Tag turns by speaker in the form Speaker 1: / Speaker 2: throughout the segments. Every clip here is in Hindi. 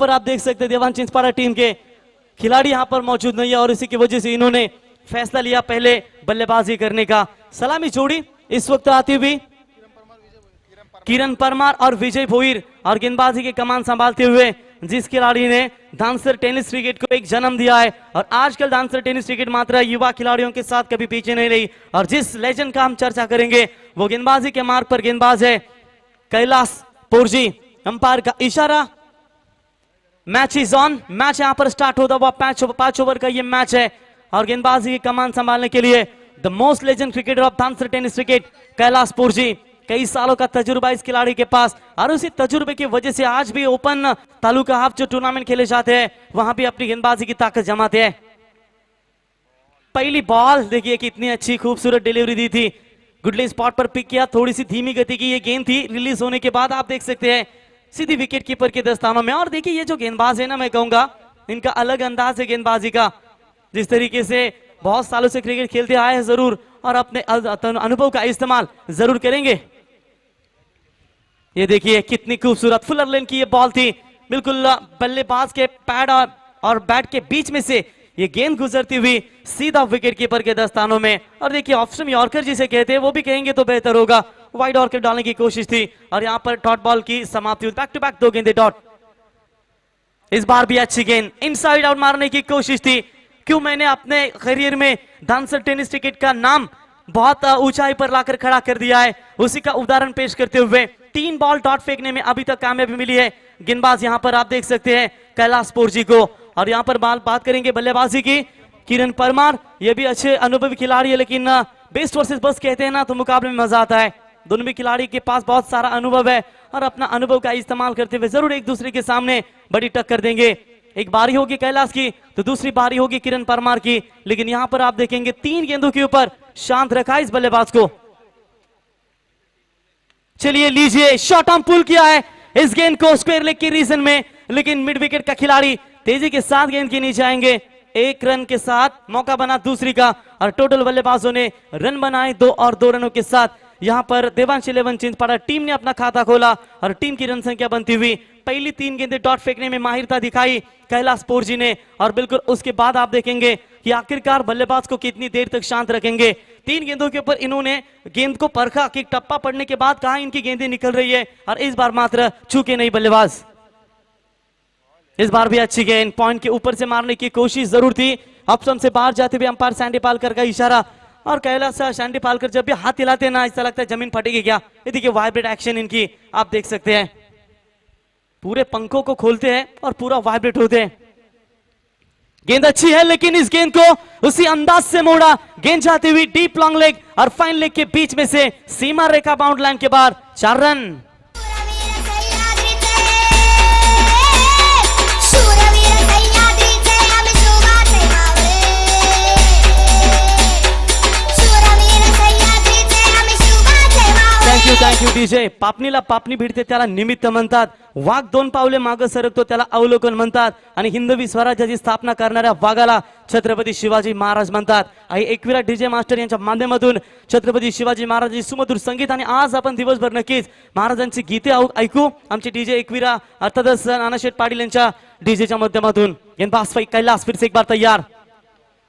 Speaker 1: पर आप देख सकते हैं देवान चिंचपाड़ा टीम के खिलाड़ी यहाँ पर मौजूद नहीं है और इसी की वजह से इन्होंने फैसला लिया पहले बल्लेबाजी करने का। सलामी जोड़ी इस वक्त आती हुई किरण परमार और विजय भोईर और गेंदबाजी के कमान संभालते हुए जिस खिलाड़ी ने डांसर टेनिस क्रिकेट को एक जन्म दिया है और आजकल डांसर टेनिस क्रिकेट मात्र युवा खिलाड़ियों के साथ कभी पीछे नहीं रही और जिस लेजेंड का हम चर्चा करेंगे वो गेंदबाजी के मार्ग पर गेंदबाज है कैलाश पोरजी। अंपायर का इशारा, मैच इज ऑन। मैच यहां पर स्टार्ट होता हुआ 5 ओवर का ये मैच है और गेंदबाजी की कमान संभालने के लिए the most legend cricketer of dancer tennis cricket Kailash Porji. कई सालों का तजुर्बा इस खिलाड़ी के पास और उसी तजुर्बे की वजह से आज भी ओपन तालुका हाफ जो टूर्नामेंट खेले जाते हैं वहां भी अपनी गेंदबाजी की ताकत जमाते हैं। पहली बॉल देखिए कितनी अच्छी खूबसूरत डिलीवरी दी थी, गुडली स्पॉट पर पिक किया, थोड़ी सी धीमी गति की ये गेंद थी। रिलीज होने के बाद आप देख सकते हैं सीधी विकेट कीपर के दस्तानों में। और देखिए ये जो गेंदबाज है ना, मैं कहूंगा इनका अलग अंदाज है गेंदबाजी का, जिस तरीके से बहुत सालों से क्रिकेट खेलते आए हैं जरूर और अपने अनुभव का इस्तेमाल जरूर करेंगे। ये देखिए कितनी खूबसूरत फुलर लेन की ये बॉल थी, बिल्कुल बल्लेबाज के पैड और बैट के बीच में से ये गेंद गुजरती हुई सीधा विकेट कीपर के दस्तानों में। और देखिए ऑप्शन यॉर्कर जिसे कहते हैं वो भी कहेंगे तो बेहतर होगा, वाइड यॉर्कर डालने की कोशिश थी और यहाँ पर डॉट बॉल की समाप्ति हुई। बैक टू बैक 2 गेंदे डॉट। इस बार भी अच्छी गेंद इनसाइड आउट मारने की कोशिश थी। क्यों मैंने अपने करियर में डांसर टेनिस क्रिकेट का नाम बहुत ऊंचाई पर लाकर खड़ा कर दिया है, उसी का उदाहरण पेश करते हुए 3 बॉल डॉट फेंकने में अभी तक कामयाबी मिली है गेंदबाज यहाँ पर आप देख सकते हैं कैलाश पोरजी को। और यहाँ पर बात करेंगे बल्लेबाजी की, किरण परमार ये भी अच्छे अनुभवी खिलाड़ी है, लेकिन बेस्ट वर्सेस बस कहते हैं ना तो मुकाबले में मजा आता है। दोनों भी खिलाड़ी के पास बहुत सारा अनुभव है और अपना अनुभव का इस्तेमाल करते हुए जरूर एक दूसरे के सामने बड़ी टक्कर देंगे। एक बारी होगी कैलाश की तो दूसरी बारी होगी किरण परमार की, लेकिन यहाँ पर आप देखेंगे 3 गेंदों के ऊपर शांत रखा इस बल्लेबाज को। चलिए लीजिए, शॉट ऑन पुल किया है इस गेंद को स्क्वायर लेग के रीजन में, लेकिन मिड विकेट का खिलाड़ी तेजी के साथ गेंद के नीचे आएंगे। 1 रन के साथ मौका बना दूसरी का और टोटल बल्लेबाजों ने रन बनाए 2 और 2 रनों के साथ यहाँ पर देवांश 11 चिंचपाड़ा टीम ने अपना खाता खोला और टीम की रन संख्या बनती हुई पहली 3 गेंदें डॉट फेंकने में माहिरता दिखाई कैलाश पोरजी ने और बिल्कुल उसके बाद आप देखेंगे कि आखिरकार बल्लेबाज को कितनी देर तक शांत रखेंगे। 3 गेंदों के ऊपर इन्होंने गेंद को परखा कि टप्पा पड़ने के बाद कहां इनकी गेंदें निकल रही है और इस बार मात्र चूके नहीं बल्लेबाज। इस बार भी अच्छी गेंद पॉइंट के ऊपर से मारने की कोशिश जरूर थी, ऑप्शन से बाहर जाते हुए अंपायर सैंडी पालकर का इशारा और कैलाश सैंडी पालकर जब भी हाथ हिलाते ना ऐसा लगता है जमीन फटेगी क्या। ये देखिए वाइब्रेट एक्शन इनकी आप देख सकते हैं, पूरे पंखों को खोलते हैं और पूरा वाइब्रेट होते हैं। गेंद अच्छी है लेकिन इस गेंद को उसी अंदाज से मोड़ा, गेंद जाती हुई डीप लॉन्ग लेग और फाइन लेग के बीच में से सीमा रेखा बाउंड लाइन के बाद 4 रन। Thank you DJ. पापणीला पापणी भिडते त्याला निमित्त म्हणतात, वाघ 2 पावले मागे सरकतो त्याला अवलोकन म्हणतात आणि हिंदवी स्वराज्याची स्थापना करणाऱ्या वाघाला छत्रपती शिवाजी महाराज म्हणतात। आणि एकविरा डीजे मास्टर यांच्या माध्यमातून छत्रपती शिवाजी महाराजांचे सुमधुर संगीत आणि आज आपण दिवसभर नक्कीच महाराजांची गीते ऐकू आमचे डीजे एकविरा अर्थातच नानाशेठ पाटील यांच्या डीजेच्या माध्यमातून। गेंदबाज कैलाश फिर से एक बार तैयार,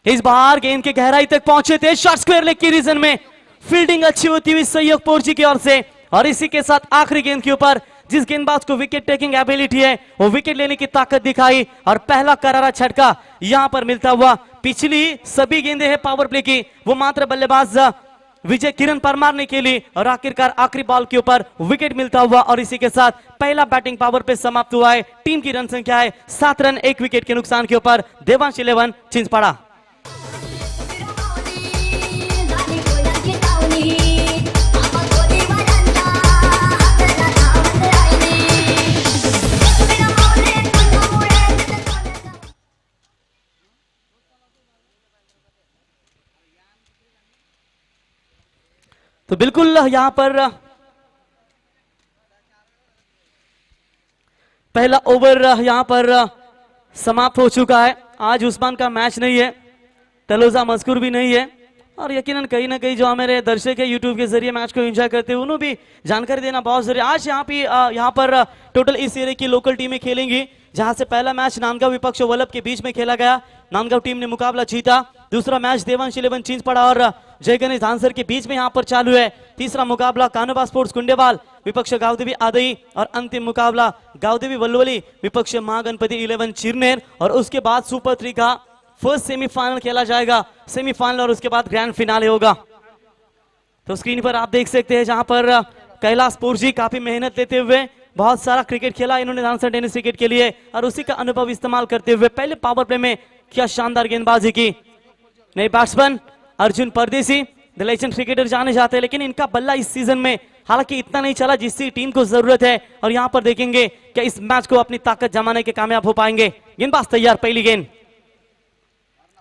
Speaker 1: इस बार गेंद के गहराई तक पहुंचे थे, शॉर्ट स्क्वायर लेग के रीजन में फील्डिंग अच्छी होती हुई सहयोग पोरजी की ओर से। और इसी के साथ आखिरी गेंद के ऊपर जिस गेंदबाज को विकेट टेकिंग एबिलिटी है वो विकेट लेने की ताकत दिखाई और पहला करारा छटका यहां पर मिलता हुआ। पिछली सभी गेंदें हैं पावर प्ले की, वो मात्र बल्लेबाज विजय किरण परमार ने खेली और आखिरकार आखिरी बॉल के ऊपर विकेट मिलता हुआ और इसी के साथ पहला बैटिंग पावर पे समाप्त हुआ है। टीम की रन संख्या है 7 रन 1 विकेट के नुकसान के ऊपर देवांश 11 चिंचपाड़ा। तो बिल्कुल यहां पर पहला ओवर यहां पर समाप्त हो चुका है। आज उस्मान का मैच नहीं है, तलोजा मजकूर भी नहीं है, और यकीनन कहीं ना कहीं जो हमारे दर्शक है यूट्यूब के जरिए मैच को एंजॉय करते हैं उन्हें भी जानकारी देना बहुत जरूरी है। आज यहाँ पर टोटल इस एरिया की लोकल टीमें खेलेंगी, जहां से पहला मैच नांदगांव विपक्ष वल्लभ के बीच में खेला गया। नांदगांव टीम ने मुकाबला जीता। दूसरा मैच देवांश 11 चिंचपड़ा और जय गणेश धानसर के बीच में यहाँ पर चालू है। तीसरा मुकाबला कानोबा स्पोर्ट्स कुंडेवाल विपक्ष गावदेवी आदई और अंतिम मुकाबला गावदेवी वल्लवली विपक्ष महागणपति 11 चिरनेर। और उसके बाद सुपर 3 का फर्स्ट सेमीफाइनल खेला जाएगा, सेमीफाइनल और उसके बाद ग्रैंड फिनाले होगा। तो स्क्रीन पर आप देख सकते हैं जहां पर कैलाश पोरजी काफी मेहनत लेते हुए बहुत सारा क्रिकेट खेला इन्होंने धानसर टेनिस क्रिकेट के लिए, और उसी का अनुभव इस्तेमाल करते हुए पहले पावर प्ले में क्या शानदार गेंदबाजी की। नए बैट्समैन अर्जुन परदेसी द लेजेंड क्रिकेटर जाने जाते हैं, लेकिन इनका बल्ला इस सीजन में हालांकि इतना नहीं चला जिससे टीम को जरूरत है। और यहां पर देखेंगे क्या इस मैच को अपनी ताकत जमाने के कामयाब हो पाएंगे। गेंदबाज तैयार, पहली गेंद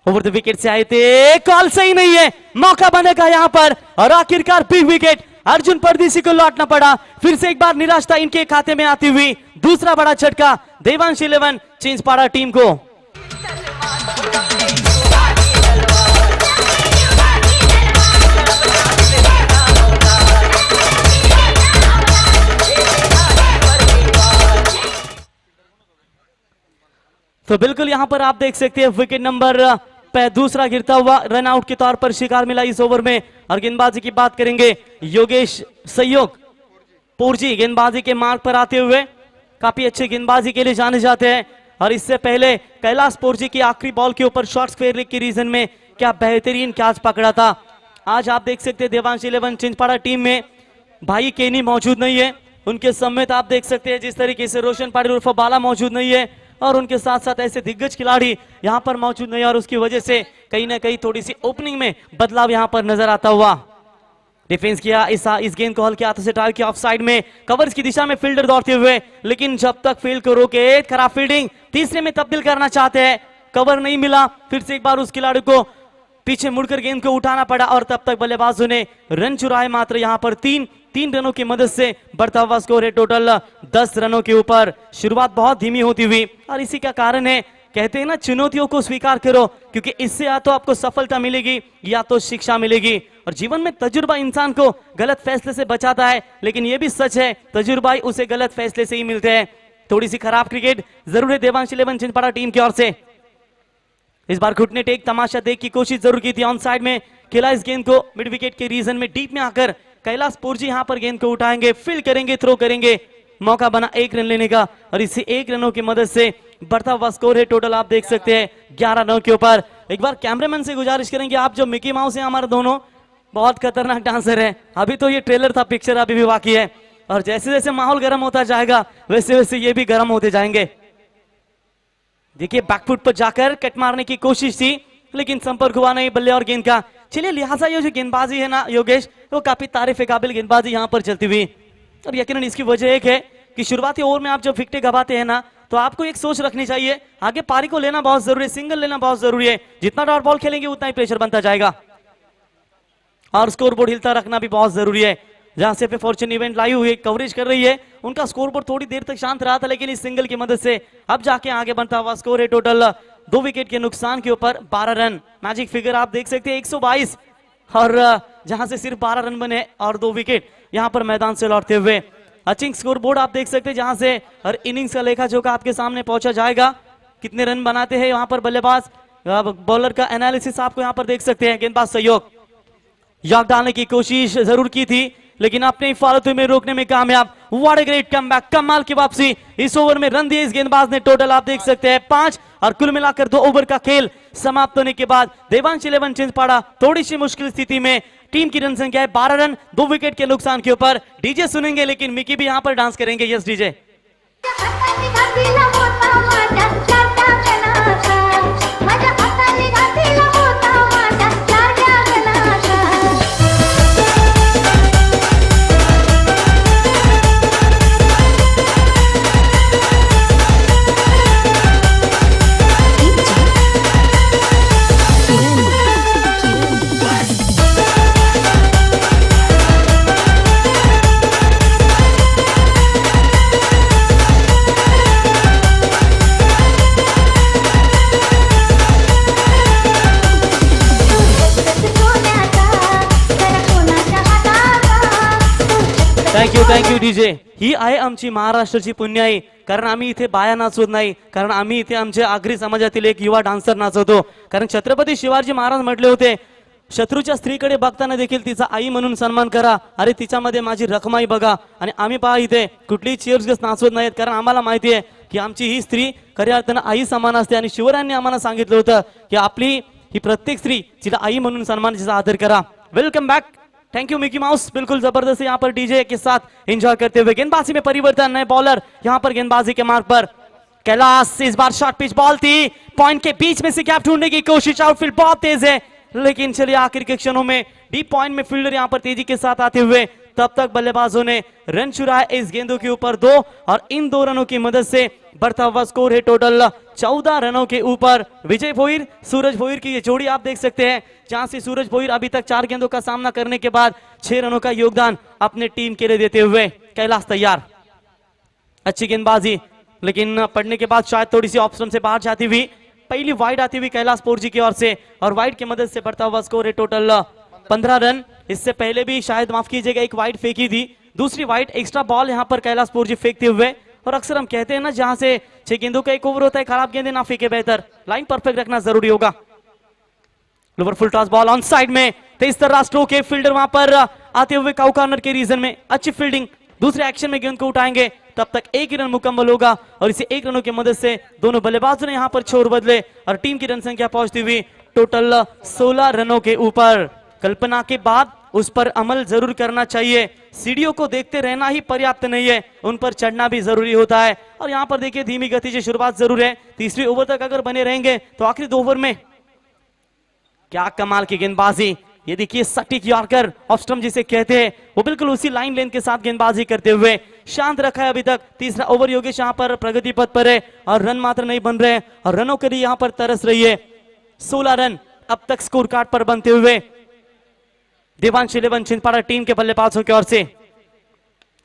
Speaker 1: ओवर द विकेट से आए थे, कॉल सही नहीं है, मौका बनेगा यहां पर और आखिरकार बिग विकेट अर्जुन परदेसी को लौटना पड़ा। फिर से एक बार निराशा इनके खाते में आती हुई दूसरा बड़ा झटका देवांश 11 चिंचपाड़ा टीम को। तो बिल्कुल यहां पर आप देख सकते हैं विकेट नंबर पे दूसरा गिरता हुआ रन आउट के तौर पर शिकार मिला इस ओवर में। और गेंदबाजी की बात करेंगे, योगेश सहयोग पोरजी गेंदबाजी के मार्ग पर आते हुए काफी अच्छे गेंदबाजी के लिए जाने जाते हैं। और इससे पहले कैलाश पोरजी की आखिरी बॉल के ऊपर शॉर्ट स्क्वायर लेग के रीजन में क्या बेहतरीन कैच पकड़ा था। आज आप देख सकते हैं देवांश 11 चिंचपाड़ा टीम में भाई केनी मौजूद नहीं है, उनके समेत आप देख सकते हैं जिस तरीके से रोशन पाटिल उर्फ बाला मौजूद नहीं है, और उनके साथ साथ ऐसे दिग्गज खिलाड़ी यहां पर मौजूद नहीं है, और उसकी वजह से कहीं ना कहीं थोड़ी सी ओपनिंग में बदलाव यहां पर नजर आता हुआ। डिफेंस किया इस गेंद को हल्के हाथों से ट्राई किया ऑफ साइड में, कवर्स की दिशा में फील्डर दौड़ते हुए, लेकिन जब तक फील्ड को रोके खराब फील्डिंग, तीसरे में तब्दील करना चाहते हैं, कवर नहीं मिला। फिर से एक बार उस खिलाड़ी को पीछे मुड़कर गेंद को उठाना पड़ा और तब तक बल्लेबाजों ने रन चुराए मात्र यहां पर तीन रनों की मदद से बढ़ता हुआ स्कोर है टोटल 10 रनों के ऊपर। शुरुआत बहुत धीमी होती हुई और इसी का कारण है, कहते हैं ना चुनौतियों को स्वीकार करो, क्योंकि इससे या तो आपको सफलता मिलेगी या तो शिक्षा मिलेगी। और जीवन में तजुर्बा इंसान को गलत फैसले से बचाता है, लेकिन यह भी सच है तजुर्बा उसे गलत फैसले से ही मिलते हैं। थोड़ी सी खराब क्रिकेट जरूर है देवांश 11 चिंचपाड़ा टीम की ओर से। इस बार घुटने टेक तमाशा देख की कोशिश जरूर की थी, ऑन साइड में खेला इस गेंद को, मिड विकेट के रीजन में डीप में आकर कैलाश पोरजी यहां पर गेंद को उठाएंगे, फील्ड करेंगे, थ्रो करेंगे, मौका बना 1 रन लेने का और इसी 1 रनों की मदद से बढ़ता हुआ स्कोर है टोटल आप देख सकते हैं 11 रनों के ऊपर। एक बार कैमरामैन से गुजारिश करेंगे, आप जो मिकी माउस है हमारे दोनों बहुत खतरनाक डांसर है, अभी तो ये ट्रेलर था, पिक्चर अभी भी बाकी है, और जैसे जैसे माहौल गर्म होता जाएगा वैसे वैसे ये भी गर्म होते जाएंगे। देखिए बैकफुट पर जाकर कट मारने की कोशिश थी, लेकिन संपर्क हुआ नहीं बल्ले और गेंद का। चलिए लिहाजा ये जो गेंदबाजी है ना योगेश, वो काफी तारीफ काबिल गेंदबाजी यहाँ पर चलती हुई। और यकीनन इसकी वजह एक है कि शुरुआती ओवर में आप जब विकेट गवाते हैं ना, तो आपको एक सोच रखनी चाहिए, आगे पारी को लेना बहुत जरूरी है, सिंगल लेना बहुत जरूरी है। जितना डॉट बॉल खेलेंगे उतना ही प्रेशर बनता जाएगा, और स्कोर बोर्ड हिलता रखना भी बहुत जरूरी है। जहां से फॉर्चून इवेंट लाइव हुई कवरेज कर रही है, उनका स्कोर बोर्ड थोड़ी देर तक शांत रहा था, लेकिन इस सिंगल की मदद से अब जाके आगे बढ़ता हुआ स्कोर है टोटल 2 विकेट के नुकसान के ऊपर 12 रन। मैजिक फिगर आप देख सकते हैं 122, और जहां से सिर्फ 12 रन बने और 2 विकेट यहां पर मैदान से लौटते हुए। अच्छी स्कोर बोर्ड आप देख सकते हैं, जहां से हर इनिंग्स का लेखा जोखा आपके सामने पहुंचा जाएगा, कितने रन बनाते हैं यहाँ पर बल्लेबाज, बॉलर का एनालिसिस आपको यहाँ पर देख सकते हैं। गेंदबाज सहयोग यॉर्क डालने की कोशिश जरूर की थी, लेकिन अपने फालतू में रोकने में कामयाब। व्हाट अ ग्रेट कमबैक, कमाल की वापसी। इस ओवर में रन दिए इस गेंदबाज ने, टोटल आप देख सकते हैं 5, और कुल मिलाकर 2 ओवर का खेल समाप्त होने के बाद देवांश 11 चिंचपाड़ा थोड़ी सी मुश्किल स्थिति में। टीम की रन संख्या है 12 रन 2 विकेट के नुकसान के ऊपर। डीजे सुनेंगे, लेकिन मिकी भी यहां पर डांस करेंगे। Yes DJ. Thank you DJ. ही आहे आमची महाराष्ट्राची पुण्याई. कारण आम्ही इथे बाया नाचवत नाही, कारण आम्ही इथे आमच्या आगरी समाजातील एक युवा डान्सर नाचवतो. कारण छत्रपती शिवाजी महाराज म्हटले होते, शत्रूच्या स्त्रीकडे बघताना देखील तिचा आई म्हणून सन्मान करा. अरे तिच्यामध्ये माझी रखमाई बघा. आणि आम्ही पहा इथे कुठलीही चीअर्स गर्ल्स नाचवत नाहीत, कारण आम्हाला माहिती आहे की आमची ही स्त्री खऱ्या अर्थानं आई समान असते. आणि शिवरायांनी आम्हाला सांगितलं होतं की आपली ही प्रत्येक स्त्री तिला आई म्हणून सन्मान, तिचा आदर करा. Welcome back. Thank you Mickey mouse. बिल्कुल जबरदस्त यहाँ पर डीजे के साथ एंजॉय करते हुए गेंदबाजी में परिवर्तन. नए बॉलर यहाँ पर गेंदबाजी के मार्ग पर. कैलाश इस बार शॉर्ट पिच बॉल थी, पॉइंट के बीच में से गैप ढूंढने की कोशिश, आउटफील्ड बहुत तेज है, लेकिन चलिए आखिर के क्षणों में डीप पॉइंट में फील्डर यहाँ पर तेजी के साथ आते हुए तब तक बल्लेबाजों ने रन चुराए इस गेंदों के ऊपर 2 और इन 2 रनों की मदद से बढ़ता हुआ स्कोर है टोटल 14 रनों के ऊपर. विजय भोईर सूरज भोईर की ये जोड़ी आप देख सकते हैं, जहां से सूरज भोईर अभी तक 4 गेंदों का सामना करने के बाद 6 रनों का योगदान अपने टीम के लिए देते हुए. कैलाश तैयार, अच्छी गेंदबाजी, लेकिन पड़ने के बाद शायद थोड़ी सी ऑप्शन से बाहर जाती हुई पहली वाइड आती हुई कैलाश पोरजी की ओर से, और वाइड की मदद से बढ़ता हुआ स्कोर है टोटल 15 रन. इससे पहले भी शायद माफ कीजिएगा एक वाइड फेंकी थी, दूसरी वाइड एक्स्ट्रा बॉल यहां पर कैलाश पोरजी फेंकते हुए. और अक्सर हम कहते हैं ना, जहां से 6 गेंदों का एक ओवर होता है, खराब गेंदें ना फेंके बेहतर, लाइन परफेक्ट रखना जरूरी होगा. Lower full toss ball on side में, तेज तर्रार स्ट्रोक के फील्डर वहां पर आते हुए काउ कॉर्नर के रीजन में, अच्छी फील्डिंग, दूसरे एक्शन में गेंद को उठाएंगे तब तक 1 ही रन मुकम्मल होगा. और इसे 1 रनों की मदद से दोनों बल्लेबाजों ने यहां पर छोर बदले और टीम की रन संख्या पहुंचती हुई टोटल 16 रनों के ऊपर. कल्पना के बाद उस पर अमल जरूर करना चाहिए. सीढ़ियों को देखते रहना ही पर्याप्त नहीं है, उन पर चढ़ना भी जरूरी होता है. और यहां पर देखिए धीमी गति से शुरुआत जरूर है, तीसरी ओवर तक अगर बने रहेंगे तो आखिरी 2 ओवर में क्या कमाल की गेंदबाजी. ये देखिए सटीक यॉर्कर ऑफ स्टंप जिसे कहते हैं, वो बिल्कुल उसी लाइन लेंथ के साथ गेंदबाजी करते हुए शांत रखा है अभी तक. तीसरा ओवर योगेश यहाँ पर प्रगति पथ पर है और रन मात्र नहीं बन रहे हैं और रनों के लिए यहाँ पर तरस रही है. 16 रन अब तक स्कोर कार्ड पर बनते हुए देवांश 11 छिंदवाड़ा टीम के बल्लेबाजों की ओर से.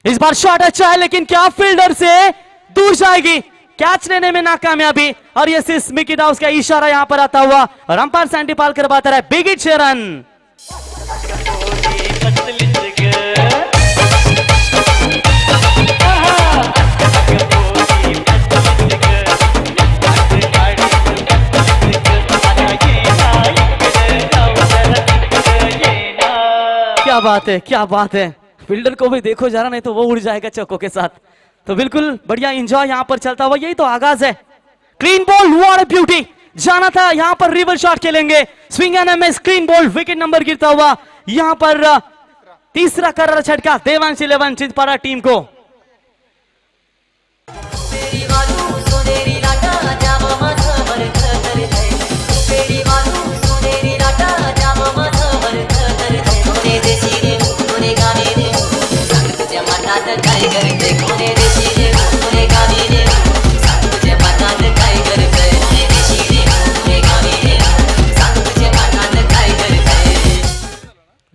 Speaker 1: इस बार शॉट अच्छा है, लेकिन क्या फील्डर से दूर जाएगी, कैच लेने में नाकामयाबी. और ये सिर्फ मिकी माउस का इशारा यहां पर आता हुआ और अंपायर सैंडी पालकर बात रहा है बिग हिट 6 रन. क्या बात है, क्या बात है. फील्डर को भी देखो जरा, नहीं तो वो उड़ जाएगा चौकों के साथ. तो बिल्कुल बढ़िया एंजॉय यहां पर चलता हुआ, यही तो आगाज है. Clean ball, what a beauty. जाना था यहां पर रिवर शॉट खेलेंगे, swing and miss, clean ball, wicket number गिरता हुआ यहां पर तीसरा करारा झटका देवांश 11 छिंदवाड़ा टीम को.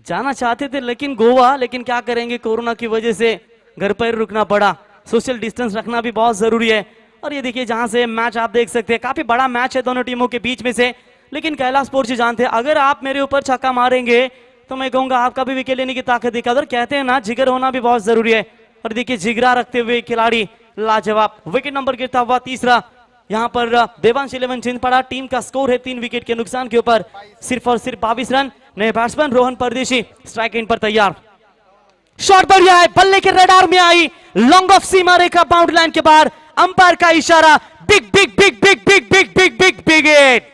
Speaker 1: जाना चाहते थे लेकिन गोवा, लेकिन क्या करेंगे, कोरोना की वजह से घर पर रुकना पड़ा. सोशल डिस्टेंस रखना भी बहुत जरूरी है. और ये देखिए जहां से मैच आप देख सकते हैं, काफी बड़ा मैच है दोनों टीमों के बीच में से. लेकिन कैलाश पोरजी जानते हैं अगर आप मेरे ऊपर छक्का मारेंगे तो मैं कहूंगा आपका भी विकेट लेने की ताकत दिखा. और कहते हैं ना जिगर होना भी बहुत जरूरी है. और देखिए जिगरा रखते हुए खिलाड़ी लाजवाब. विकेट नंबर गिरता हुआ तीसरा यहां पर देवांश 11 छिंदवाड़ा टीम का स्कोर है 3 विकेट के नुकसान के ऊपर सिर्फ और सिर्फ 22 रन. नए बैट्समैन रोहन परदेशी स्ट्राइक इन पर तैयार. शॉट बढ़िया है, बल्ले के रडार में आई, लॉन्ग ऑफ सीमा रेखा बाउंड्री लाइन के बाहर, अंपायर का इशारा, big big big big big big big big big hit.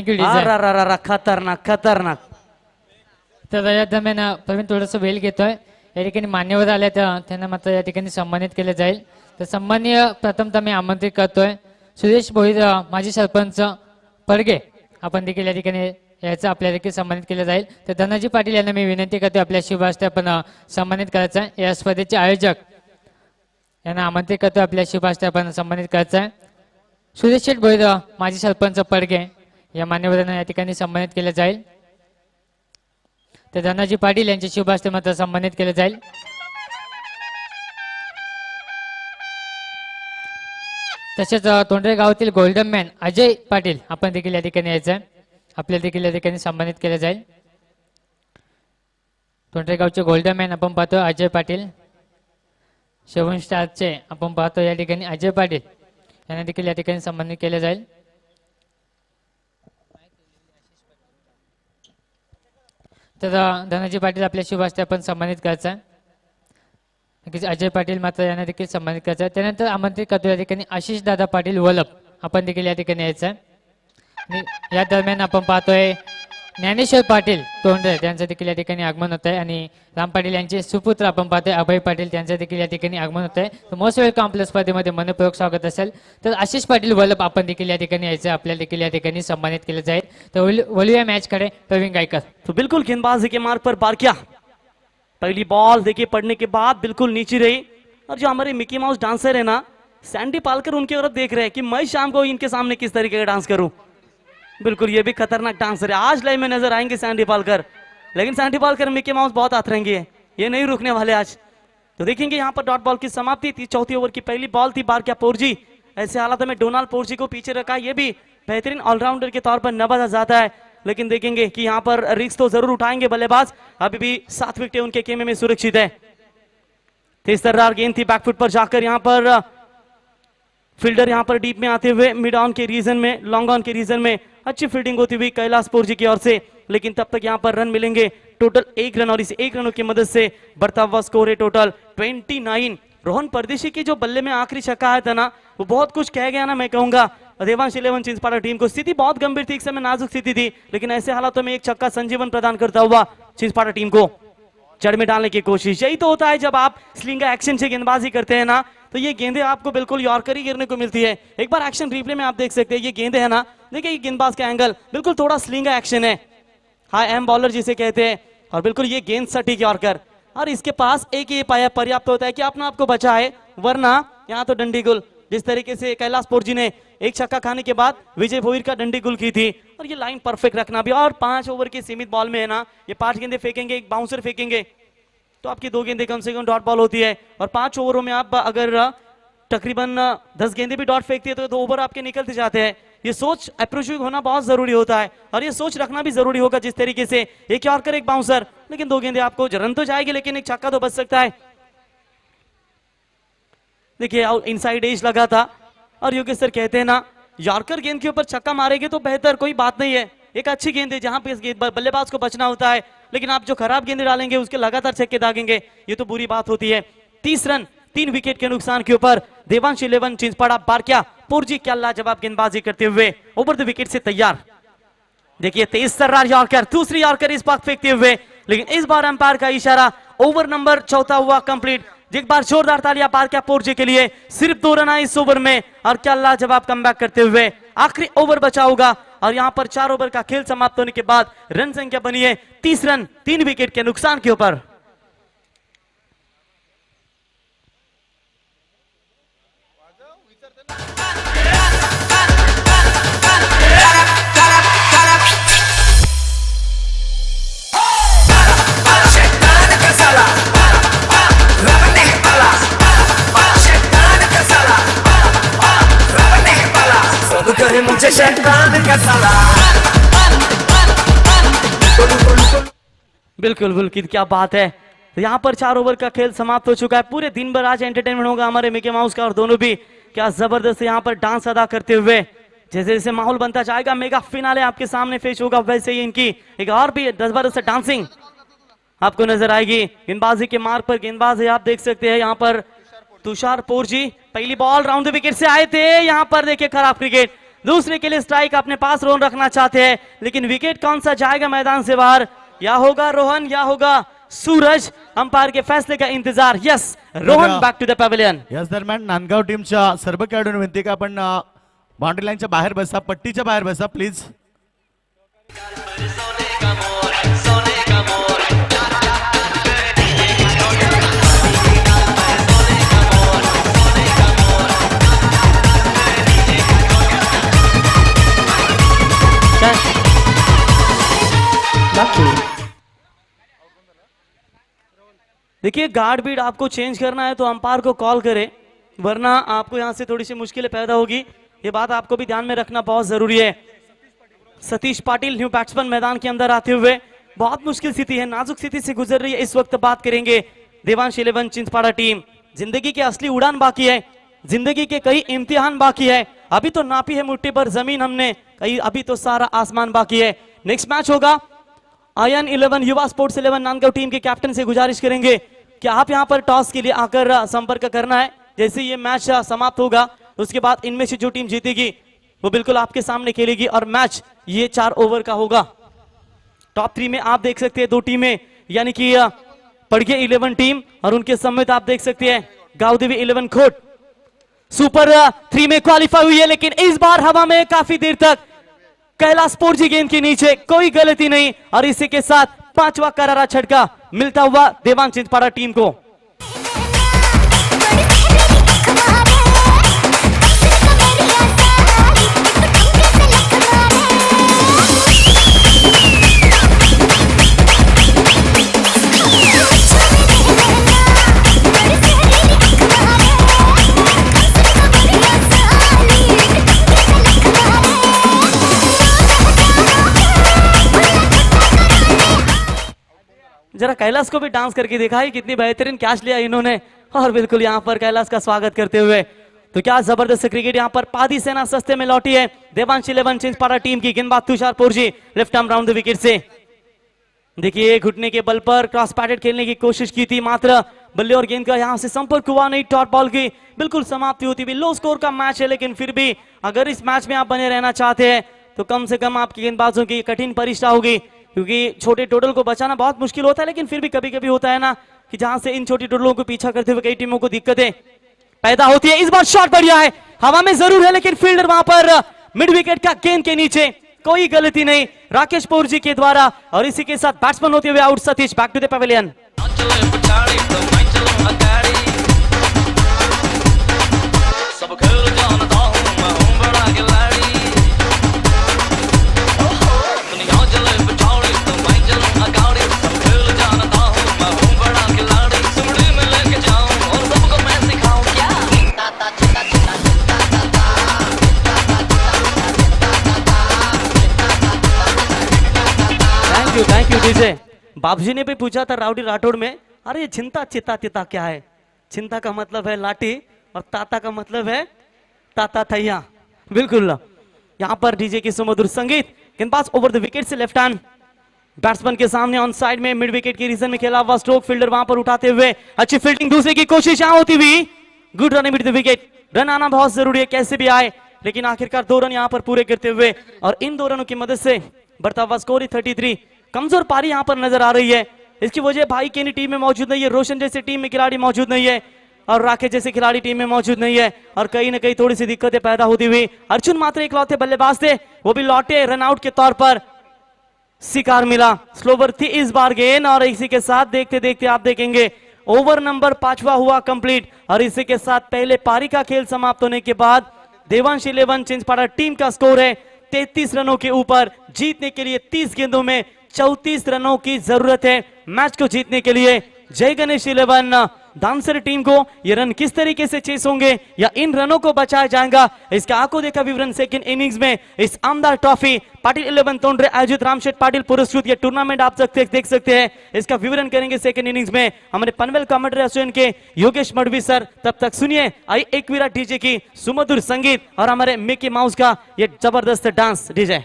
Speaker 2: Thank you
Speaker 1: खतरनाक खतरनाक.
Speaker 2: तर या दरम्यान प्रवीण थोडंसं वेळ घेतोय. या ठिकाणी मान्यवर आले तर त्यांना मात्र या ठिकाणी सन्मानित केलं जाईल. तर सन्माननीय प्रथमतः मी आमंत्रित करतोय सुरेश भोईर माजी सरपंच पडगे आपण देखील या ठिकाणी याचं आपल्या देखील सन्मानित केलं जाईल. तर धनाजी पाटील यांना मी विनंती करतो आपल्या शुभ हस्ते आपण सन्मानित करायचं आहे. या स्पर्धेचे आयोजक यांना आमंत्रित करतो आपल्या शुभ हस्ते आपण सन्मानित करायचं आहे. सुरेश शेठ भोईर माजी सरपंच पडगे या मान्यवरांना या ठिकाणी सन्मानित केलं जाईल. तर धनाजी पाटील यांच्या शुभ हस्ते मात्र सन्मानित केलं जाईल. तसेच तोंडरे गावातील गोल्डन मॅन अजय पाटील आपण देखील या ठिकाणी यायचं आहे. आपल्याला देखील या ठिकाणी सन्मानित केलं जाईल. तोंडरे गावचे गोल्डन मॅन आपण पाहतो अजय पाटील. 7 स्टारचे आपण पाहतो या ठिकाणी अजय पाटील यांना देखील या ठिकाणी सन्मानित केलं जाईल. तर धनाजी पाटील आपल्या शुभ हस्ते आपण सन्मानित करायचं आहे. नक्कीच अजय पाटील मात्र यांना देखील सन्मानित करायचं आहे. त्यानंतर आमंत्रित करतो या ठिकाणी आशिष दादा पाटील वलप आपण देखील या ठिकाणी यायचं आहे. आणि या दरम्यान आपण पाहतोय ज्ञानेश्वर पाटील तोंडरे त्यांचं देखील या ठिकाणी आगमन होत आहे. आणि राम पाटील यांचे सुपुत्र आपण पाहतोय अभय पाटील त्यांचं देखील या ठिकाणी आगमन होत आहे. तर मोस्ट वेलकम आपल्या स्पर्धेमध्ये मनपूर्वक स्वागत असेल. तर आशिष पाटील वलप आपण देखील या ठिकाणी यायचं आपल्याला देखील या ठिकाणी सन्मानित केलं जाईल. तर वलूया मॅच कडे प्रवीण गायकर.
Speaker 1: तो बिल्कुल गेंदबाजी के मार्ग पर बारकिया पहली बॉल देखिए पड़ने के बाद बिल्कुल नीचे रही. और जो हमारे मिकी माउस डांसर है ना सैंडी पालकर उनकी तरफ देख रहे हैं कि मैं शाम को इनके सामने किस तरीके का डांस करूं. बिल्कुल ये भी खतरनाक डांसर है. आज लाइव में नजर आएंगे सैंडी पालकर. लेकिन सैंडी पालकर मिकी माउस बहुत आतरेंगे, ये नहीं रुकने वाले आज. तो देखेंगे यहाँ पर डॉट बॉल की समाप्ति थी. चौथी ओवर की पहली बॉल थी. बारकिया पोरजी ऐसे हालात में डोनाल्ड पोरजी को पीछे रखा. ये भी बेहतरीन ऑलराउंडर के तौर पर नवाजा जाता है. लेकिन देखेंगे कि यहाँ पर रिस्क तो जरूर उठाएंगे बल्लेबाज. अभी भी 7 विकेटें उनके खेमे में सुरक्षित है. तेज तर्रार गेंद थी बैकफुट पर जाकर. यहाँ पर फील्डर यहाँ पर डीप में आते हुए मिड ऑन के रीजन में लॉन्ग ऑन के रीजन में अच्छी फील्डिंग होती हुई कैलाश पोरजी की ओर से. लेकिन तब तक यहाँ पर रन मिलेंगे टोटल 1 रन. और इस 1 रनों की मदद से बढ़ता हुआ स्कोर है टोटल 29. रोहन परदेशी की जो बल्ले में आखिरी छक्का आया था ना वो बहुत कुछ कह गया ना. मैं कहूंगा देवांश 11 चिंचपाड़ा टीम को स्थिति बहुत गंभीर थी, एक समय नाजुक स्थिति थी. लेकिन ऐसे हालातों में एक छक्का संजीवन प्रदान करता हुआ चिंचपाड़ा टीम को जड़ में डालने की कोशिश. यही तो होता है जब आप स्लिंगा एक्शन से गेंदबाजी करते हैं ना तो ये गेंदें आपको बिल्कुल यॉर्कर ही गिरने को मिलती है. एक बार एक्शन रिप्ले में आप देख सकते हैं ये गेंदें है ना. देखिए ये गेंदबाज का एंगल बिल्कुल थोड़ा स्लिंगा एक्शन है, हाई एम बॉलर जिसे कहते हैं. और बिल्कुल ये गेंद सटीक यॉर्कर. और इसके पास एक ही पाया पर्याप्त होता है कि अपना आपको बचाए, वरना यहाँ तो डंडी गुल. जिस तरीके से कैलाश पोरजी ने एक छक्का खाने के बाद विजय भोईर का डंडी गुल की थी. और ये लाइन परफेक्ट रखना भी. और 5 ओवर की सीमित बॉल में है ना ये 5 गेंदे फेंकेंगे, एक बाउंसर फेंकेंगे तो आपकी 2 गेंदे कम से कम डॉट बॉल होती है. और 5 ओवरों में आप अगर तकरीबन 10 गेंदे भी डॉट फेंकती है तो 2 ओवर आपके निकलते जाते हैं. ये सोच अप्रोच होना बहुत जरूरी होता है और ये सोच रखना भी जरूरी होगा. जिस तरीके से एक यॉर्कर एक बाउंसर, लेकिन 2 गेंदे आपको रन तो जाएगी लेकिन एक छक्का तो बच सकता है. देखिए इनसाइड एज लगा था और योगेश सर कहते हैं ना यॉर्कर गेंद के ऊपर छक्का मारेंगे तो बेहतर, कोई बात नहीं है. एक अच्छी गेंद है जहां पे बल्लेबाज को बचना होता है. लेकिन आप जो खराब गेंदे डालेंगे उसके लगातार छक्के दागेंगे, ये तो बुरी बात होती है. 30 रन 3 विकेट के नुकसान के ऊपर देवांश 11 चिंचपाड़ा बारकिया पोरजी क्या लाजवाब गेंदबाजी करते हुए ओवर द विकेट से तैयार. देखिए तेज तर्रार यॉर्कर, दूसरी यॉर्कर इस बार फेंकते हुए. लेकिन इस बार अंपायर का इशारा. ओवर नंबर 4 हुआ कंप्लीट. एक बार जोरदार तालियां बारकिया पोरजी के लिए. सिर्फ 2 रन आए इस ओवर में और क्या लाजवाब कमबैक करते हुए. आखिरी ओवर बचा होगा और यहां पर 4 ओवर का खेल समाप्त होने के बाद रन संख्या बनी है 30 रन 3 विकेट के नुकसान के ऊपर. बिल्कुल बिल्कुल क्या बात है. यहाँ पर 4 ओवर का खेल समाप्त हो चुका है. पूरे दिन भर आज एंटरटेनमेंट होगा हमारे मिकी माउस का और दोनों भी क्या जबरदस्त यहाँ पर डांस अदा करते हुए. जैसे जैसे माहौल बनता जाएगा मेगा फिनाले आपके सामने पेश होगा वैसे ही इनकी एक और भी जबरदस्त डांसिंग आपको नजर आएगी. गेंदबाजी के मार्ग पर गेंदबाज है, आप देख सकते हैं यहाँ पर तुषार पोरजी. पहली बॉल राउंड द विकेट से आए थे. यहाँ पर देखिए खराब क्रिकेट. दूसरे के लिए स्ट्राइक अपने पास रोन रखना चाहते हैं, लेकिन विकेट कौन सा जाएगा मैदान से बाहर, या होगा रोहन या होगा सूरज. अंपायर के फैसले का इंतजार. Yes, Rohan back to the pavilion.
Speaker 3: याच दरम्यान नांदगाव टीमच्या सर्व खेळाडूंना विनंती का आपण बाउंड्री लाईनच्या बाहेर बसा, पट्टीच्या बाहेर बसा प्लीज.
Speaker 1: देखिए, गार्ड बीट आपको चेंज करना है तो अंपायर को कॉल करें, वरना आपको यहां से थोड़ी सी मुश्किलें पैदा होगी. ये बात आपको भी ध्यान में रखना बहुत जरूरी है. सतीश पाटिल न्यू बैट्समैन मैदान के अंदर आते हुए, बहुत मुश्किल स्थिति है, नाजुक स्थिति से गुजर रही है इस वक्त. बात करेंगे देवांश 11 चिंचपाड़ा टीम. जिंदगी की असली उड़ान बाकी है, जिंदगी के कई इम्तिहान बाकी है. अभी तो नापी है मुट्ठी पर जमीन हमने, कई अभी तो सारा आसमान बाकी है. नेक्स्ट मैच होगा आयन 11 युवा स्पोर्ट्स 11 नांदगांव टीम के कैप्टन से गुजारिश करेंगे कि आप यहां पर टॉस के लिए आकर संपर्क करना है. जैसे ये मैच समाप्त होगा उसके बाद इनमें से जो टीम जीतेगी वो बिल्कुल आपके सामने खेलेगी और मैच ये 4 ओवर का होगा. टॉप 3 में आप देख सकते हैं 2 टीमें, यानी कि पड़गे 11 टीम और उनके समेत आप देख सकते हैं गावदेवी 11 खोट सुपर 3 में क्वालिफाई हुई है. लेकिन इस बार हवा में काफी देर तक कैलाश पोरजी गेंद के नीचे, कोई गलती नहीं, और इसी के साथ 5वां करारा छटका मिलता हुआ देवांश चिंचपाड़ा टीम को. जरा कैलाश को भी डांस करके दिखा है, कितनी बेहतरीन कैच लिया इन्होंने, और बिल्कुल यहां पर कैलाश का स्वागत करते हुए. तो क्या जबरदस्त क्रिकेट यहां पर पादी सेना सस्ते में लौटी है. देवांश 11 चिंचपाड़ा टीम की गेंदबाज Tushar Porji left arm round the wicket से. देखिए, घुटने के बल पर क्रॉस पैटेड खेलने की कोशिश की थी, मात्र बल्ले और गेंद का यहां से संपर्क हुआ नहीं. डॉट बॉल की बिल्कुल समाप्ति होती हुई. लो स्कोर का मैच है, लेकिन फिर भी अगर इस मैच में आप बने रहना चाहते हैं तो कम से कम आपकी गेंदबाजों की कठिन परीक्षा होगी, क्योंकि छोटे टोटल को बचाना बहुत मुश्किल होता है. लेकिन फिर भी कभी कभी होता है ना कि जहां से इन छोटी टोटलों को पीछा करते हुए कई टीमों को दिक्कतें पैदा होती है. इस बार शॉट बढ़िया है, हवा में जरूर है, लेकिन फील्डर वहां पर मिड विकेट का गेंद के नीचे, कोई गलती नहीं राकेश पोरजी के द्वारा. और इसी के साथ बैट्समैन होते हुए out Satish. Back to the pavilion. Thank you DJ. बाबूजी ने भी पूछा था राउडी राठौड़ में, अरे ये चिंता चिता तिता क्या है. चिंता का मतलब है लाठी और ताता का मतलब है ताता थैया. बिल्कुल यहाँ पर डीजे की सुमधुर संगीत. गेंदबाज ओवर द विकेट से लेफ्ट हैंड बैट्समैन के सामने ऑन साइड में मिड विकेट के रीजन में खेला हुआ स्ट्रोक. फील्डर वहां पर उठाते हुए अच्छी फील्डिंग, दूसरे की कोशिश यहां होती हुई. Good run mid the wicket. Run आना बहुत जरूरी है, कैसे भी आए, लेकिन आखिरकार 2 रन यहां पर पूरे करते हुए, और इन 2 रनों की मदद से बढ़ता हुआ स्कोर 33. कमजोर पारी यहां पर नजर आ रही है. इसकी वजह भाई केनी टीम में मौजूद नहीं है, रोशन जैसे टीम में खिलाड़ी मौजूद नहीं है, और राकेश जैसे खिलाड़ी टीम में मौजूद नहीं है, और कहीं ना कहीं थोड़ी सी दिक्कतें पैदा होती हुई. अर्जुन मात्र इकलौते बल्लेबाज थे, वो भी लौटे रन आउट के तौर पर. शिकार मिला, स्लोवर थी इस बार गेंद, और इसी के साथ देखते देखते आप देखेंगे ओवर नंबर 5वां हुआ कंप्लीट. और इसी के साथ पहले पारी का खेल समाप्त होने के बाद देवांश 11 चिंचपाड़ा टीम का स्कोर है 33 रनों के ऊपर. जीतने के लिए 30 गेंदों में 34 रनों की जरूरत है मैच को जीतने के लिए. जय गणेश 11 डांसर टीम को ये रन किस तरीके से चेस होंगे या इन रनों को बचाया जाएगा, इसका आंखों देखा विवरण सेकंड इनिंग्स में इस आमदार ट्रॉफी पाटिल 11 तोंडरे आयोजित रामशेठ पाटिल पुरस्कृत ये टूर्नामेंट आप देख सकते हैं. इसका विवरण करेंगे सेकंड इनिंग्स में हमारे पनवेल कमेंट्री एसोसिएशन के योगेश मडवी सर. तब तक सुनिए आई एक विराट डीजे की सुमधुर संगीत और हमारे मिकी माउस का ये जबरदस्त डांस. डीजे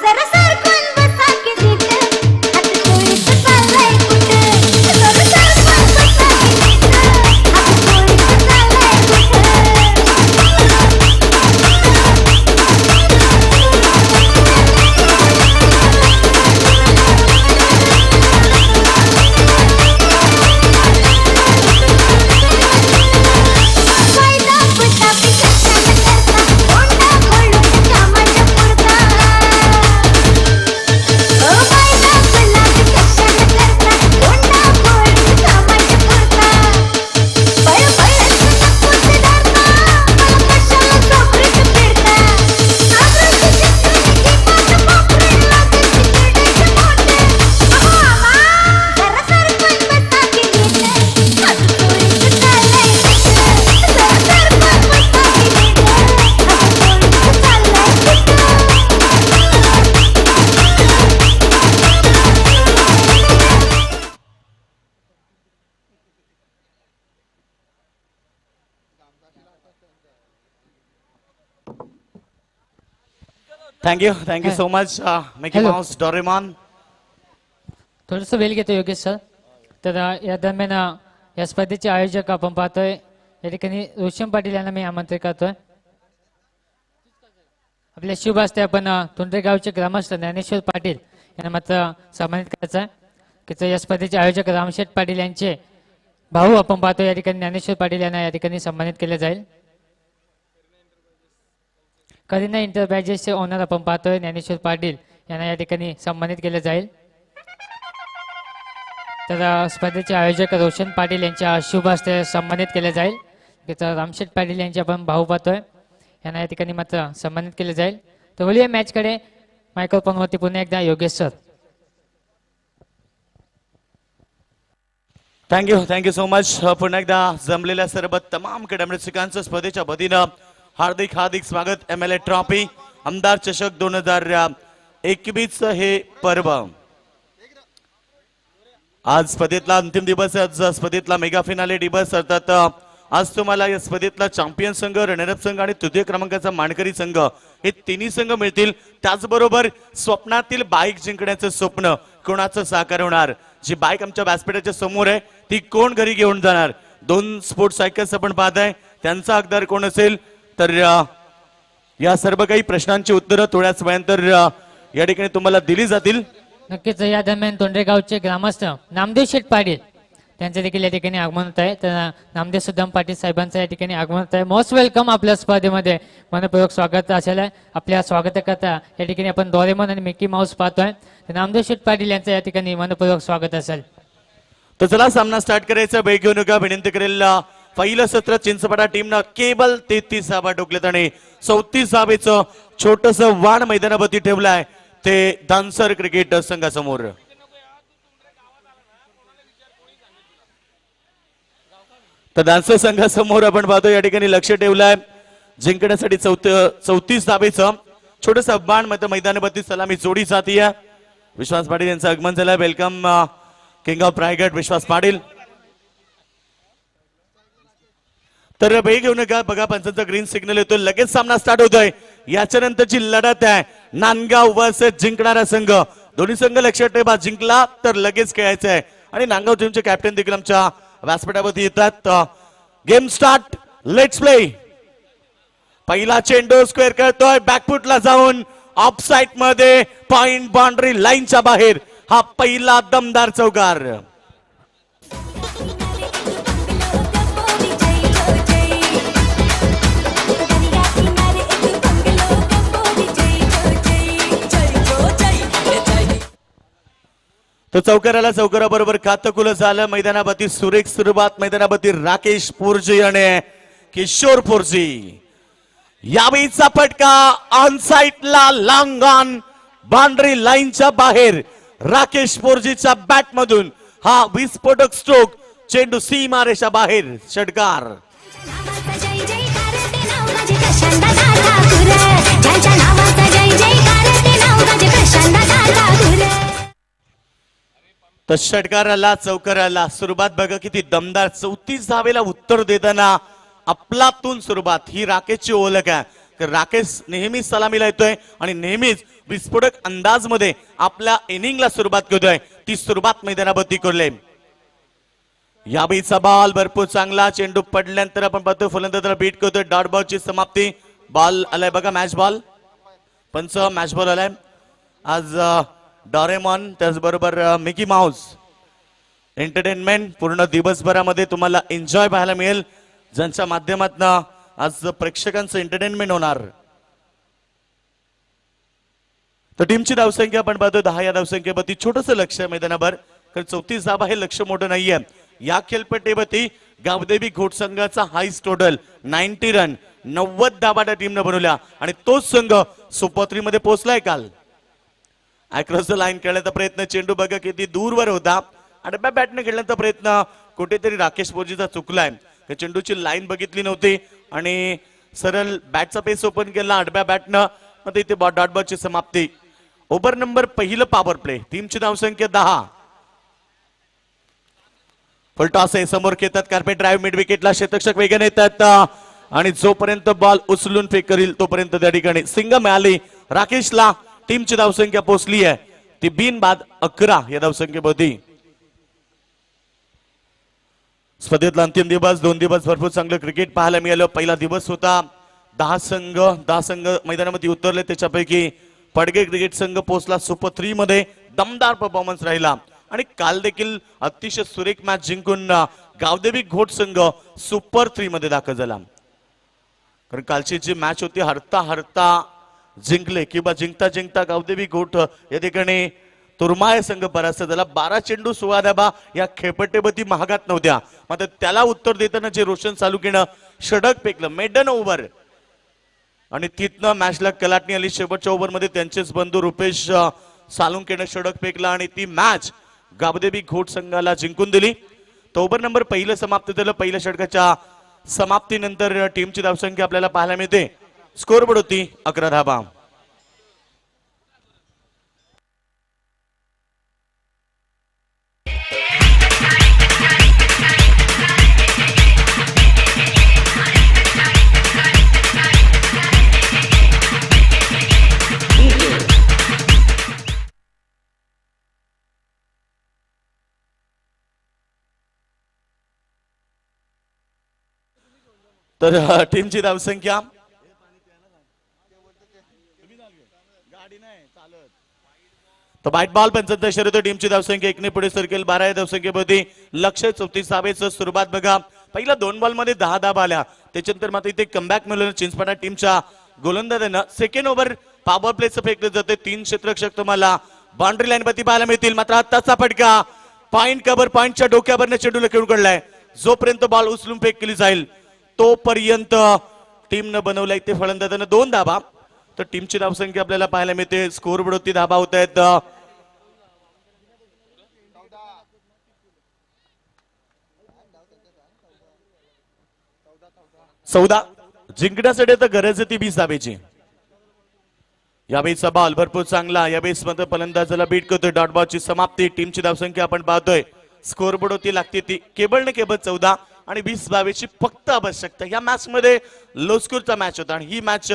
Speaker 4: जरा सरकून बसा के दीट हात चोळीत चाललाय
Speaker 3: thank you so much Mickey
Speaker 2: Hello.
Speaker 3: Mouse Doraemon.
Speaker 2: थोडंसं वेळ घेतो योगेश सर. तर या दरम्यान या स्पर्धेचे आयोजक आपण पाहतोय या ठिकाणी रोशन पाटील यांना मी आमंत्रित करतोय. आपल्या शुभ हस्ते आपण तोंडरेगावचे ग्रामस्थ ज्ञानेश्वर पाटील यांना मात्र सन्मानित करायचं आहे की या स्पर्धेचे आयोजक रामशेठ पाटील यांचे भाऊ आपण पाहतोय या ठिकाणी ज्ञानेश्वर पाटील यांना या ठिकाणी सन्मानित केले जाईल. करीना इंटरप्राइजेसचे ओनर आपण पाहतोय ज्ञानेश्वर पाटील यांना या ठिकाणी सन्मानित केले जाईल. तर स्पर्धेचे आयोजक रोशन पाटील यांच्या शुभ हस्ते सन्मानित केले जाईल. तर रामशेठ पाटील यांचे आपण भाऊ पाहतोय यांना या ठिकाणी मात्र सन्मानित केले जाईल. तर बोलूया मॅचकडे. मायक्रोफोनवरती पुन्हा एकदा Yogesh sir.
Speaker 3: Thank you so much. पुन्हा एकदा जमलेल्या सर्व तमाम क्रीडामरसिकांचं स्पर्धेच्या वतीनं हार्दिक स्वागत. MLA ट्रॉफी आमदार चषक 2021 हे पर्व आज स्पर्धेतला अंतिम दिवस. आज स्पर्धेतला मेगा फिनाले दिवस. अर्थात आज तुम्हाला या स्पर्धेतला चॅम्पियन संघ, रनरअप संघ आणि तृतीय क्रमांकाचा मानकरी संघ हे तिन्ही संघ मिळतील. त्याचबरोबर स्वप्नातील बाईक जिंकण्याचं स्वप्न कोणाचं साकार होणार, जी बाईक आमच्या व्यासपीठाच्या समोर आहे ती कोण घरी घेऊन जाणार. 2 स्पोर्ट्स सायकल्स आपण पाहताय, त्यांचा हकदार कोण असेल. तर या सर्व काही प्रश्नांची उत्तरं थोड्याच वेळानंतर या ठिकाणी तुम्हाला दिली जातील.
Speaker 2: नक्कीच या दरम्यान तोंडरेगावचे ग्रामस्थ नामदेव शेठ पाटील त्यांचं देखील या ठिकाणी आगमन होत आहे. तर नामदेव सुदाम पाटील साहेबांचं या ठिकाणी आगमन होत आहे. Most welcome. आपल्या स्पर्धेमध्ये मनपूर्वक स्वागत असेल. आपल्या स्वागतकर्ता या ठिकाणी आपण डोरेमॉन आणि मिकी माऊस पाहतोय. तर नामदेव शेठ पाटील यांचं या ठिकाणी मनपूर्वक स्वागत असेल.
Speaker 3: तर चला सामना स्टार्ट करायचा. वेळ घेऊ नका. विनंती करेल पहिलं सत्र चिंचपाडा टीमनं केवळ 33 धावा टोकल्यात आणि 34 धावेचं छोटस वाण मैदानावरती ठेवलंय ते दानसर क्रिकेट संघासमोर. तर दानसर संघासमोर आपण पाहतो या ठिकाणी लक्ष ठेवलंय जिंकण्यासाठी 34 धावेचं छोटस वाण मैदानावरती सलामी जोडी जाती आहे. विश्वास पाटील यांचं आगमन झालंय. वेलकम किंग ऑफ रायगड विश्वास पाटील. तर वेळ घेऊ नका. बघा पंचांचा ग्रीन सिग्नल येतो. लगेच सामना स्टार्ट होतोय. याच्या नंतरची लढत आहे नांदगाव वर्सेस जिंकणारा संघ. दोन्ही संघ लक्षात ठेवा, जिंकला तर लगेच खेळायचं आहे. आणि नांदगाव टीमचे कॅप्टन देखील आमच्या व्यासपीठावरती येतात. Game start. Let's play. पहिला चेंडू स्क्वेअर करतोय बॅकफुटला जाऊन ऑफ साइड मध्ये पॉइंट बाउंड्री लाईनच्या बाहेर. हा पहिला दमदार चौकार. तो चौकाराबरोबर खातकुल झालं. मैदानावरती सुरेख सुरुवात. मैदानावरती राकेश पोरजी आणि किशोर पोरजी. यावेळीचा फटका ऑन साइडला लॉंग ऑन बाउंड्री लाईनच्या बाहेर. राकेश पोरजीच्या बॅट मधून हा विस्फोटक स्ट्रोक. चेंडू सीमारेषा बाहेर. षटकार. तर षटकाराला चौकाराला सुरुवात बघा किती दमदार. 34 धावेला उत्तर देताना आपलातून सुरुवात ही राकेशची ओळख आहे. राकेश नेहमीच सलामीला येतोय आणि नेहमीच विस्फोटक अंदाज मध्ये आपल्या इनिंगला सुरुवात करतोय. ती सुरुवात मैदानावरती करले. यावेळीचा बॉल भरपूर चांगला. चेंडू पडल्यानंतर आपण पाहतो फलंदाजाला बीट करतोय. डॉट बॉलची समाप्ती. बॉल आलाय बघा मॅच बॉल. पंच मॅच बॉल आलाय. आज डोरेमॉन त्याचबरोबर मिकी माऊस एंटरटेनमेंट पूर्ण दिवसभरामध्ये तुम्हाला एन्जॉय पाहायला मिळेल, ज्यांच्या माध्यमातून आज प्रेक्षकांचं एंटरटेनमेंट होणार. तर टीमची धावसंख्या आपण पाहतो 10. या धावसंख्येवरती छोटस लक्ष मैदानावर, कारण 34 धावा हे लक्ष मोठं नाहीये. या खेळपट्टीवरती गावदेवी घोट संघाचा हायस्ट टोटल 90 रन 90 धावा त्या टीमनं बनवल्या आणि तोच संघ सुपर 3 मध्ये पोहोचलाय काल. अक्रॉस द लाईन खेळण्याचा प्रयत्न. चेंडू बघा किती दूरवर होता. आडव्या बॅटने खेळण्याचा प्रयत्न कुठेतरी राकेश पोरजीचा चुकलाय. चेंडूची लाईन बघितली नव्हती आणि सरळ बॅटचा पेस ओपन केला आडव्या बॅटनं. मग इथे डॉट बॉलची समाप्ती. ओव्हर नंबर पहिलं पॉवर प्ले. टीमची धावसंख्या 10. फुल टॉस आहे. समोर खेळतात कार्पेट ड्राईव्ह. मिड विकेटला क्षेत्ररक्षक वेगाने येतात आणि जोपर्यंत बॉल उचलून फेक करील तोपर्यंत त्या ठिकाणी सिंग मिळाली. राकेशला टीमची धावसंख्या पोहोचली आहे ती बिनबाद 11 या धावसंख्येमध्ये. स्पर्धेतला अंतिम दिवस, 2 दिवस भरपूर चांगलं क्रिकेट पाहायला मिळालं. पहिला दिवस होता, 10 संघ मैदानामध्ये उतरले. त्याच्यापैकी पडगे क्रिकेट संघ पोहोचला सुपर 3 मध्ये. दमदार परफॉर्मन्स राहिला आणि काल देखील अतिशय सुरेख मॅच जिंकून गावदेवी घोट संघ सुपर 3 मध्ये दाखल झाला. कारण कालची जी मॅच होती हरता जिंकले किंवा जिंकता गावदेवी घोट या ठिकाणी तुरमाय संघ परास्त झाला. 12 चेंडू 16 धाबा या खेळपट्टेवरती महागात नव्हत्या. मात्र त्याला उत्तर देताना जे रोशन सालुकेनं षटक फेकलं मेडन ओव्हर आणि तिथनं मॅचला कलाटणी आली. शेवटच्या ओव्हरमध्ये त्यांचेच बंधू रुपेश सालुंकेनं षटक फेकला आणि ती मॅच गावदेवी घोट संघाला जिंकून दिली. तो ओव्हर नंबर पहिलं समाप्त झालं. पहिल्या षटकाच्या समाप्तीनंतर टीमची धावसंख्या आपल्याला पाहायला मिळते. स्कोरबोर्ड होती 11 धाबा. तर टीमची धावसंख्या तर व्हाईट बॉल 75 होतो. टीमची धावसंख्या 1 ने पुढे सरकेल. 12 या धावसंख्येमध्ये लक्ष्य 34 धावेचं सुरुवात बघा. पहिल्या 2 बॉल मध्ये 10 धाबा आल्या. त्याच्यानंतर मात्र इथे कमबॅक मिळालं चिंचपाडा टीमच्या गोलंदाजांना. सेकंड ओव्हर पॉवर प्लेचं फेकलं जाते. 3 क्षेत्ररक्षक तुम्हाला बाउंड्री लाईन वरती पाहायला मिळतील. मात्र आत्ताचा फटका पॉइंट कव्हर पॉइंटच्या डोक्यावरनं चेंडूला खेळून काढलाय. जोपर्यंत बॉल उचलून फेक केली जाईल तोपर्यंत टीमनं बनवलाय ते फलंदाजांना 2 धाबा. तर टीमची धावसंख्या आपल्याला पाहायला मिळते. स्कोरबोर्ड वरती धाबा होत आहेत 14. जिंकण्यासाठी तर गरज आहे ती 20 धाब्याची. यावेळीचा बॉल भरपूर चांगला. यावेळेस मध्ये फलंदाजाला बीट करतोय. डॉट बॉलची समाप्ती. टीमची धावसंख्या आपण पाहतोय स्कोरबोर्ड होती लागते ती केबल 14 आणि 20 धावेची फक्त आवश्यकता. या मॅच मध्ये लो स्कोरचा मॅच होता आणि ही मॅच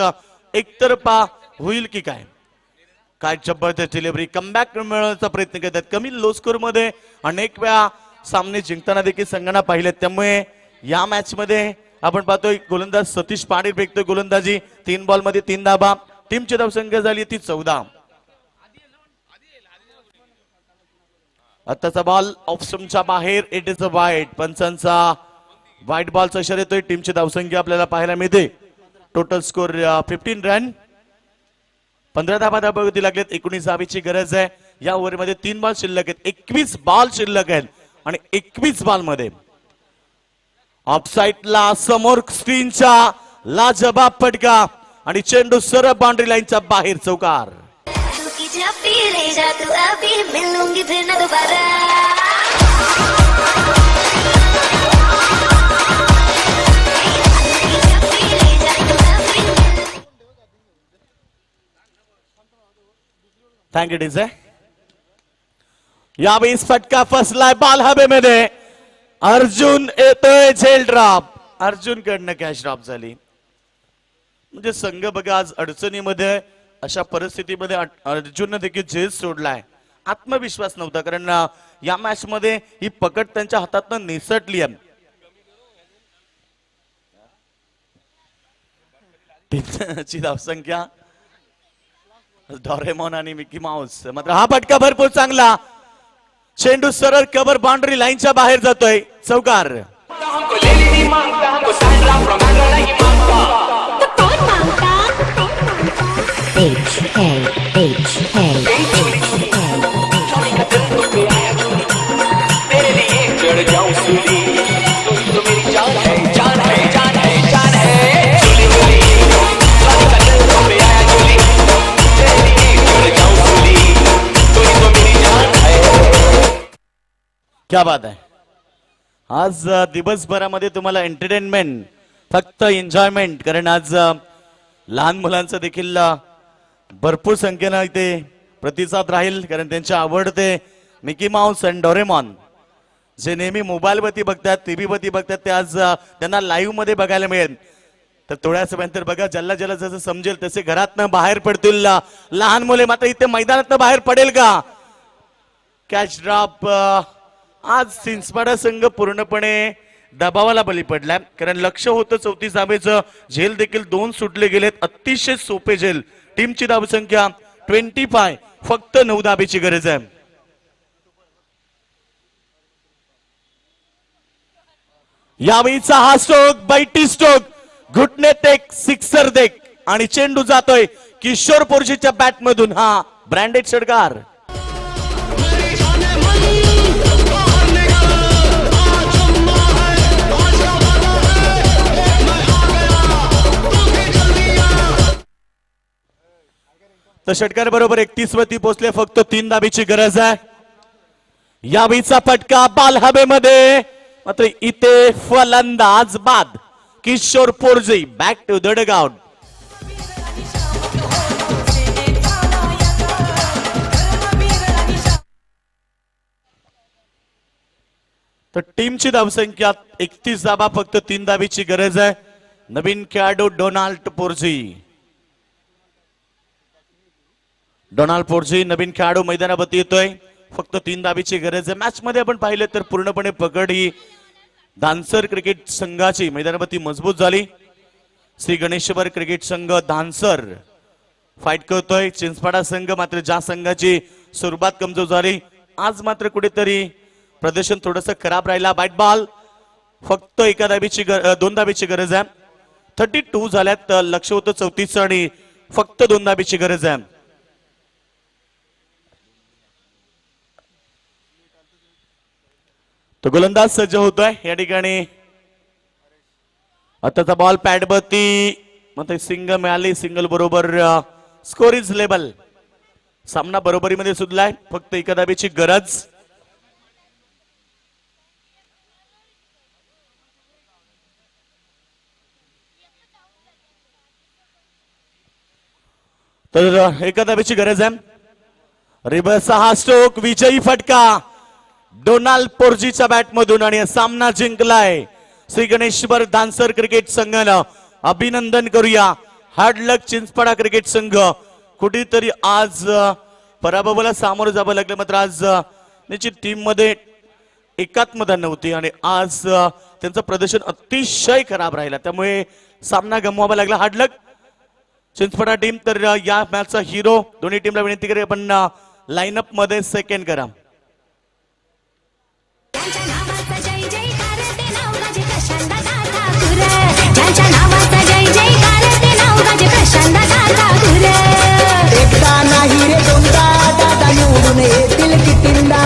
Speaker 3: एकतर्फा होईल की काय. काय जबरदस्त डिलिव्हरी. कमबॅक मिळवण्याचा प्रयत्न करतात. कमी लो स्कोर मध्ये अनेक वेळा सामने जिंकताना देखील संघांना पाहिलेत. त्यामुळे या मॅच मध्ये आपण पाहतोय गोलंदाज सतीश पाटील फेकतोय गोलंदाजी. 3 बॉल मध्ये 3 धाबा. टीमची धावसंख्या झाली ती 14. आताचा बॉल ऑफ स्टंपच्या बाहेर. It is a wide. पंचांचा व्हाईट बॉलचा इशारा येतोय. टीमची धावसंख्या आपल्याला पाहायला मिळते. Total score 15 run. 15 धाबावरती लागलेत. 19 धाबेची गरज आहे. या ओव्हरमध्ये 3 बॉल शिल्लक आहेत. 21 बॉल शिल्लक आहेत आणि 21 बॉल मध्ये ऑफसाईडला समोर स्क्रीनच्या लाजबाब फटका आणि चेंडू सरळ बाउंड्री लाईनच्या बाहेर. चौकार. Thank you DJ. यावेळेस फटका फसलाय. बॉल हवेमध्ये. अर्जुन येतोय झेल ड्रॉप. अर्जुन कडनं कॅच ड्रॉप झाली. म्हणजे संघ बघा आज अडचणीमध्ये. अशा परिस्थितीमध्ये अर्जुनने देखील झेल सोडलाय. आत्मविश्वास नव्हता कारण या मॅच मध्ये ही पकड त्यांच्या हातातनं निसटली आहे. टीमची धावसंख्या डोरेमॉन आणि मिकी माऊस. मात्र हा फटका भरपूर चांगला. चेंडू सरळ कव्हर बाउंड्री लाईनच्या बाहेर जातोय. चौकार. क्या बात आहे. आज दिवसभरामध्ये तुम्हाला एंटरटेनमेंट फक्त एन्जॉयमेंट. कारण आज लहान मुलांचं देखील भरपूर संख्येनं इथे प्रतिसाद राहील. कारण त्यांचे आवडते मिकी माऊस आणि डोरेमॉन जे नेहमी मोबाईल वरती बघतात टीव्ही वरती बघतात ते आज त्यांना लाईव्ह मध्ये बघायला मिळेल. तर थोड्याच नंतर बघा ज्याला ज्याला जसं समजेल तसे घरातनं बाहेर पडतील लहान मुले. मात्र इथे मैदानातनं बाहेर पडेल का? Catch drop. आज सिंचपाडा संघ पूर्णपणे दबावाला बळी पडलाय, कारण लक्ष होतं 34 धाबेचं. झेल देखील 2 सुटले गेलेत. अतिशय सोपे झेल. टीमची धावसंख्या 25, फक्त 9 धाबेची गरज आहे. यावेळीचा हा स्ट्रोक, बैठी स्ट्रोक, घुटणे टेक, सिक्सर देक आणि चेंडू जातोय किशोर पोर्जीच्या बॅट मधून. हा ब्रँडेड षटकार. तर षटकार बरोबर 31 वरती पोहोचले. फक्त 3 धाबीची गरज आहे. यावेळीचा फटका बाल हवेमध्ये, मात्र इथे फलंदाज बाद. किशोर पोर्जी बॅक टू द डगआउट. तर टीमची धावसंख्या 31 धाबा, फक्त 3 धाबीची गरज आहे. नवीन खेळाडू डोनाल्ड पोर्जी. डोनाल्ड पोर्जी नवीन खेळाडू मैदानावरती येतोय. फक्त 3 धाबीची गरज आहे. मॅच मध्ये आपण पाहिलं तर पूर्णपणे पकड ही धानसर क्रिकेट संघाची मैदानावरती मजबूत झाली. श्री गणेश्वर क्रिकेट संघ धानसर फाईट करतोय. चिंचपाडा संघ मात्र ज्या संघाची सुरुवात कमजोर झाली, आज मात्र कुठेतरी प्रदर्शन थोडंसं खराब राहिला. बॅट बॉल, फक्त 2 धाबीची गरज आहे. 32 झाल्यात. लक्ष होतं 34 आणि फक्त 2 धाबीची गरज आहे. तो गोलंदाज सज्ज होतोय या ठिकाणी. आताचा बॉल पॅड वरती, मग सिंगल मिळाली. सिंगल बरोबर स्कोर इज लेबल. सामना बरोबरीमध्ये सुधलाय. फक्त 1 धाबीची गरज. तर 1 धाबीची गरज आहे. रिव्हर्स हा स्ट्रोक, विजयी फटका डोनाल्ड पोर्जीच्या बॅट मधून आणि सामना जिंकलाय श्री गणेश्वर धानसर क्रिकेट संघानं. अभिनंदन करूया. हार्ड लक चिंचपाडा क्रिकेट संघ. कुठेतरी आज पराभवाला सामोरं जावं लागलं, मात्र आज निश्चित टीम मध्ये एकात्मता नव्हती आणि आज त्यांचं प्रदर्शन अतिशय खराब राहिला, त्यामुळे सामना गमवावा लागला. Hard luck Chinchpada team. तर या मॅचचा हिरो दोन्ही टीमला विनंती करूया आपण लाईनअप मध्ये सेकंड करा.
Speaker 4: ज्यांच्या नावाचा जय जयकार ते नाव गाजे प्रशांत ठाकूर. ज्यांच्या नावाचा जय जयकार ते नाव गाजे प्रशांत ठाकूर.
Speaker 5: एकदा नाही रे दोनदा, दादा निवडून येतील कितींदा.